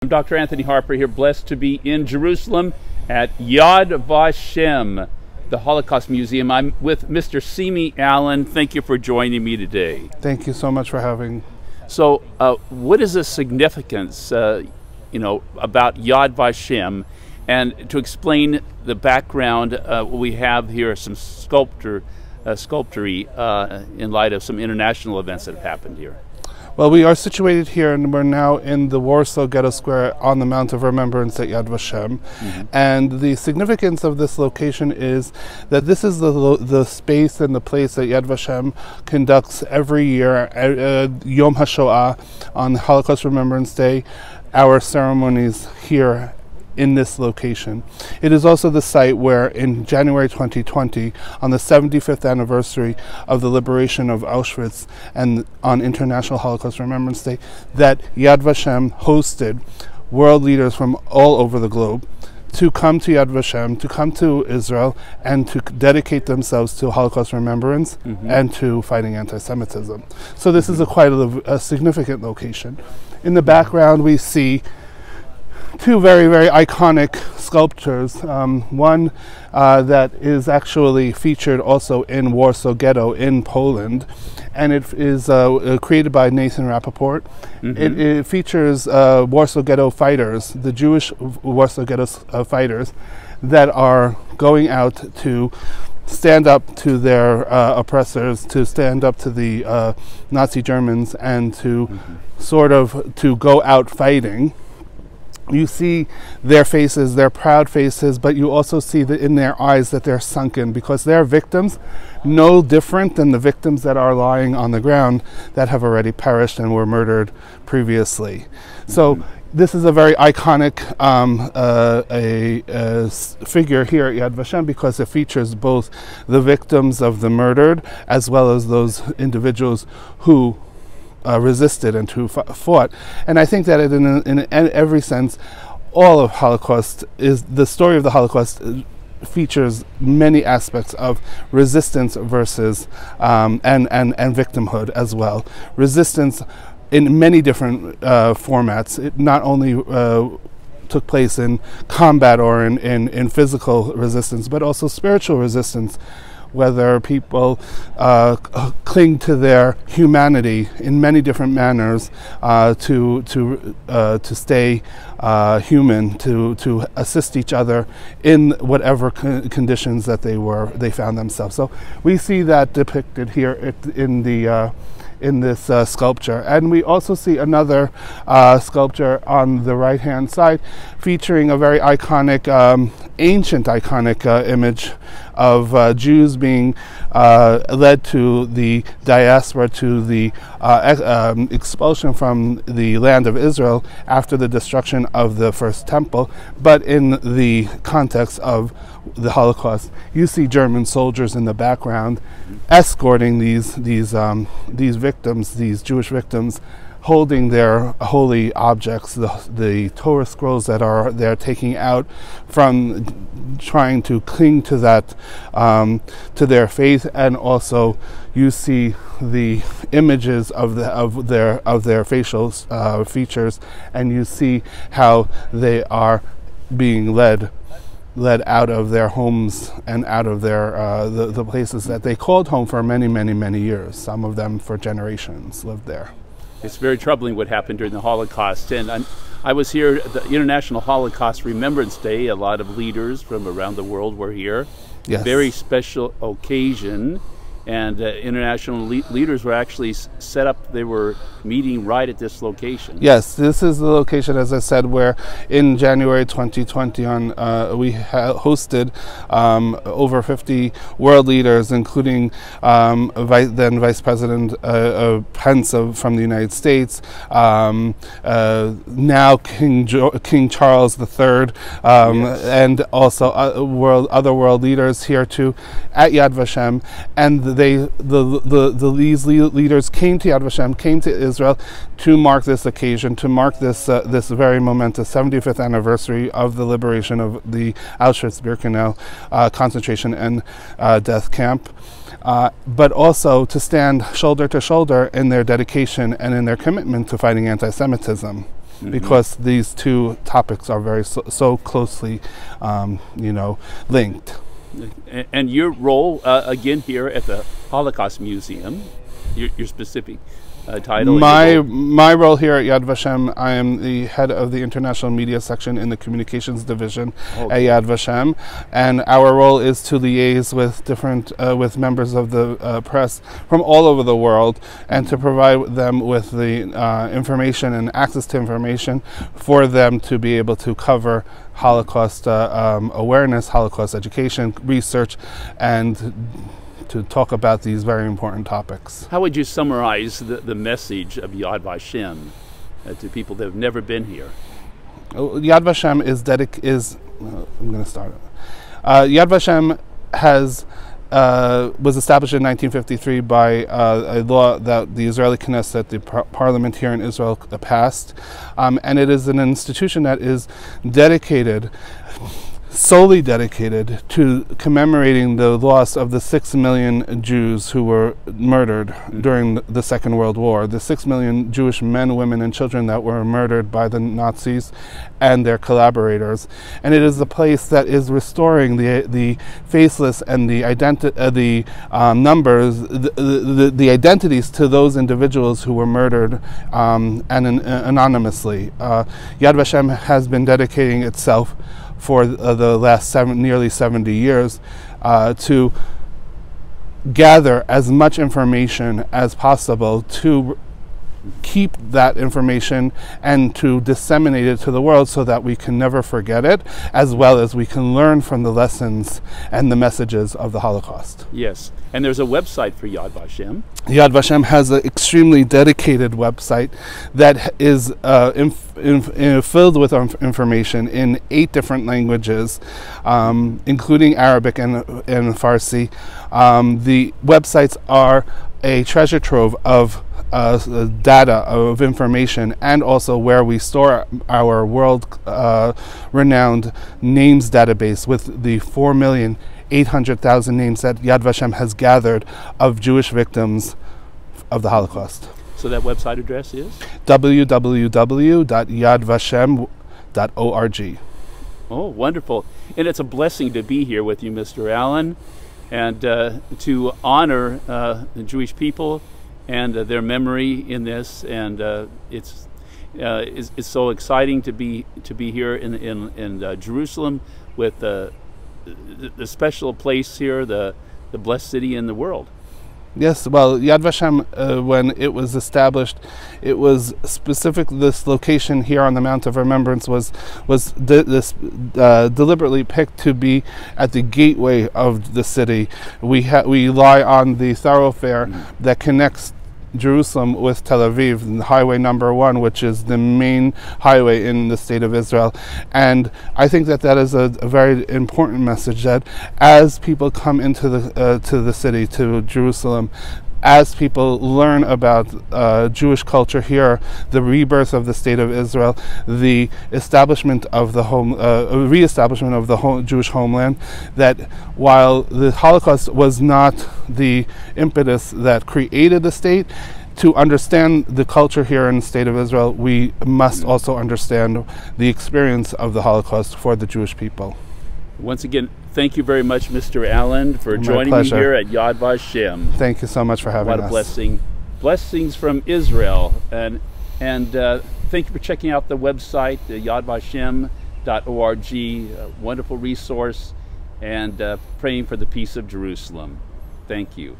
I'm Dr. Anthony Harper here, blessed to be in Jerusalem at Yad Vashem, the Holocaust Museum. I'm with Mr. Simmy Allen. Thank you for joining me today. Thank you so much for having. So, what is the significance, about Yad Vashem? And to explain the background, we have here some sculpture in light of some international events that have happened here. Well, we are situated here, and we're now in the Warsaw Ghetto Square on the Mount of Remembrance at Yad Vashem. And the significance of this location is that this is the space and the place that Yad Vashem conducts every year, Yom HaShoah, on Holocaust Remembrance Day, our ceremonies here in this location. It is also the site where in January 2020, on the 75th anniversary of the liberation of Auschwitz and on International Holocaust Remembrance Day, that Yad Vashem hosted world leaders from all over the globe to come to Yad Vashem, to come to Israel, and to dedicate themselves to Holocaust remembrance and to fighting anti-Semitism. So this is quite a significant location. In the background we see two very, very iconic sculptures. One that is actually featured also in Warsaw Ghetto in Poland, and it is created by Nathan Rappaport. It features Warsaw Ghetto fighters, the Jewish Warsaw Ghetto fighters, that are going out to stand up to their oppressors, to stand up to the Nazi Germans, and to sort of to go out fighting. You see their faces, their proud faces, but you also see that in their eyes that they're sunken, because they're victims no different than the victims that are lying on the ground that have already perished and were murdered previously. So this is a very iconic figure here at Yad Vashem, because it features both the victims of the murdered as well as those individuals who resisted and who fought. And I think that in every sense, all of Holocaust is the story of the Holocaust features many aspects of resistance versus and victimhood as well. Resistance in many different formats. It not only took place in combat or in physical resistance, but also spiritual resistance, whether people cling to their humanity in many different manners to stay human, to assist each other in whatever conditions that they found themselves. So we see that depicted here in this sculpture. And we also see another sculpture on the right hand side featuring a very iconic, ancient iconic image of Jews being led to the diaspora, to the expulsion from the land of Israel after the destruction of the first temple. But in the context of the Holocaust, you see German soldiers in the background escorting these victims, these Jewish victims, holding their holy objects, the Torah scrolls that they're taking out from trying to cling to that, to their faith. And also you see the images of their facial features, and you see how they are being led out of their homes and out of their the places that they called home for many, many, many years. Some of them for generations lived there. It's very troubling what happened during the Holocaust. And I was here at the International Holocaust Remembrance Day. A lot of leaders from around the world were here. Yes. Very special occasion. And international leaders were actually set up, they were meeting right at this location. Yes, this is the location, as I said, where in January 2020 we hosted over 50 world leaders, including then Vice President Pence from the United States, now King Charles III, yes, and also other world leaders here too at Yad Vashem. And these leaders came to Yad Vashem, came to Israel to mark this occasion, to mark this very momentous 75th anniversary of the liberation of the Auschwitz-Birkenau concentration and death camp, but also to stand shoulder to shoulder in their dedication and in their commitment to fighting anti-Semitism. because these two topics are very so closely, linked. And your role, again, here at the Holocaust Museum, your specific title? My role here at Yad Vashem, I am the head of the international media section in the communications division at Yad Vashem, and our role is to liaise with different with members of the press from all over the world, and to provide them with the information and access to information for them to be able to cover Holocaust awareness, Holocaust education, research, and to talk about these very important topics. How would you summarize the message of Yad Vashem to people that have never been here? Yad Vashem I'm going to start. Yad Vashem was established in 1953 by a law that the Israeli Knesset, the parliament here in Israel, passed, and it is an institution that is solely dedicated to commemorating the loss of the 6 million Jews who were murdered during the Second World War. The 6 million Jewish men, women, and children that were murdered by the Nazis and their collaborators. And it is a place that is restoring the faceless and the numbers, the identities to those individuals who were murdered anonymously. Yad Vashem has been dedicating itself for the last nearly 70 years to gather as much information as possible, to keep that information and to disseminate it to the world so that we can never forget it, as well as we can learn from the lessons and the messages of the Holocaust. Yes, and there's a website for Yad Vashem. Yad Vashem has an extremely dedicated website that is filled with information in 8 different languages, including Arabic and Farsi. The websites are a treasure trove of data, of information, and also where we store our world-renowned names database with the 4,800,000 names that Yad Vashem has gathered of Jewish victims of the Holocaust. So that website address is? www.yadvashem.org. Oh, wonderful. And it's a blessing to be here with you, Mr. Allen, and to honor the Jewish people and their memory in this. And it's so exciting to be here in Jerusalem with the special place here, the blessed city in the world. Yes, well, Yad Vashem, when it was established, it was this location here on the Mount of Remembrance was deliberately picked to be at the gateway of the city. We lie on the thoroughfare that connects Jerusalem with Tel Aviv, highway number 1, which is the main highway in the state of Israel. And I think that is a very important message, that as people come into the city, to Jerusalem, as people learn about Jewish culture here, the rebirth of the state of Israel, the establishment of the reestablishment of the Jewish homeland, that while the Holocaust was not the impetus that created the state, to understand the culture here in the state of Israel, we must also understand the experience of the Holocaust for the Jewish people. Once again, thank you very much, Mr. Allen, for joining me here at Yad Vashem. Thank you so much for having us. What a blessing. Blessings from Israel. And thank you for checking out the website, yadvashem.org, a wonderful resource, and praying for the peace of Jerusalem. Thank you.